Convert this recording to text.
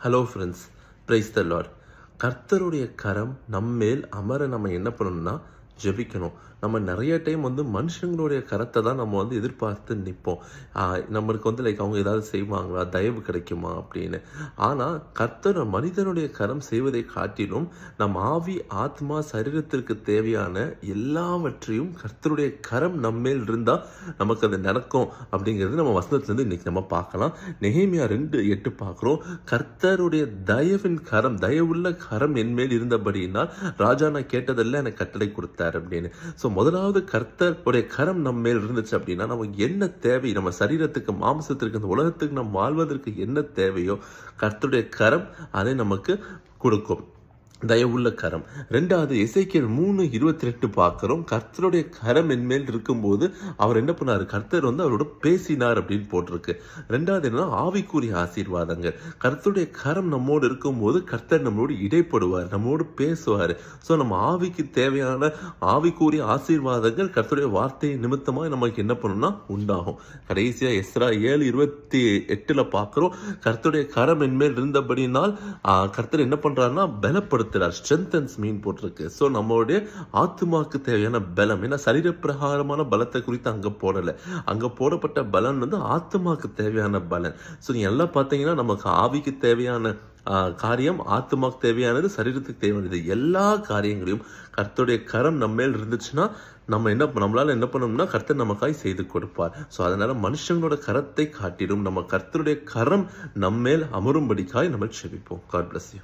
Hello friends, praise the Lord. கர்த்தருடைய கரம் நம்மேல் அமர நம்ம என்ன பண்ணணும்னா ஜெபிக்கணும். நம்ம நிறைய டைம் மனுஷங்களுடைய கரத்தை தான் நம்ம எதிர்பார்த்து நிற்போம். நம்மளுக்கு லைக் அவங்க ஏதாவது செய்வாங்களா, தயவு கிடைக்குமா அப்படின்னு. ஆனால் கர்த்தர் மனிதனுடைய கரம் செய்வதை காட்டிலும் நம் ஆவி, ஆத்மா, சரீரத்திற்கு தேவையான எல்லாவற்றையும் கர்த்தருடைய கரம் நம்மேல் இருந்தால் நமக்கு அது நடக்கும் அப்படிங்கிறது நம்ம வசனத்திலிருந்து இன்னைக்கு நம்ம பார்க்கலாம். நெகேமியா 2:8 பார்க்குறோம். கர்த்தருடைய தயவின் கரம், தயவுள்ள கரம் என்மேல் இருந்தபடியினால் ராஜா நான் கேட்டதெல்லாம் எனக்கு கட்டளை கொடுத்தார் அப்படின்னு. ஸோ முதலாவது கர்த்தருடைய கரம் நம்ம மேல் இருந்துச்சு அப்படின்னா நமக்கு என்ன தேவை, நம்ம சரீரத்துக்கு, மாம்சத்திற்கு, இந்த உலகத்துக்கு நம்ம வாழ்வதற்கு என்ன தேவையோ கர்த்தருடைய கரம் அதை நமக்கு கொடுக்கும். தயவுள்ள கரம். ரெண்டாவது எசேக்கியேல் 3:22 பார்க்கிறோம். கர்த்தருடைய கரம் என்மேல் இருக்கும்போது அவர் என்ன பண்ணாரு, கர்த்தர் அவரோட பேசினார் அப்படின்னு போட்டிருக்கு. ரெண்டாவது என்னன்னா ஆவிக்குரிய ஆசீர்வாதங்கள். கர்த்தருடைய கரம் நம்மோடு இருக்கும்போது கர்த்தர் நம்மளோடு இடைப்படுவார், நம்மோடு பேசுவார். ஸோ நம்ம ஆவிக்கு தேவையான ஆவிக்குரிய ஆசீர்வாதங்கள் கர்த்தருடைய வார்த்தை நிமித்தமாக நமக்கு என்ன பண்ணணும்னா உண்டாகும். கடைசியா எஸ்ரா 7:28 பார்க்கிறோம். கர்த்தருடைய கரம் என்மேல் இருந்தபடினால் கர்த்தர் என்ன பண்றாருன்னா பலப்படுத்த ஸ்ட்ரென்தன்ஸ் மீன் போட்டிருக்கு. ஸோ நம்மளுடைய ஆத்மாக்கு தேவையான பலம், ஏன்னா சரீர பிரகாரமான பலத்தை குறித்து அங்க போடல, அங்க போடப்பட்ட பலன் ஆத்மாக்கு தேவையான பலன். ஸோ நீ எல்லாம் பார்த்தீங்கன்னா நமக்கு ஆவிக்கு தேவையான காரியம், ஆத்மாக்கு தேவையானது, சரீரத்துக்கு தேவையானது, எல்லா காரியங்களையும் கர்த்தருடைய கரம் நம்ம மேல் இருந்துச்சுன்னா நம்மளால என்ன பண்ணணும்னா கர்த்தர் நமக்காய் செய்து கொடுப்பார். ஸோ அதனால மனுஷங்களோட கரத்தை காட்டிடும் நம்ம கர்த்தருடைய கரம் நம்ம மேல் அமரும்படிக்காய் நம்ம செபிப்போம். God bless you.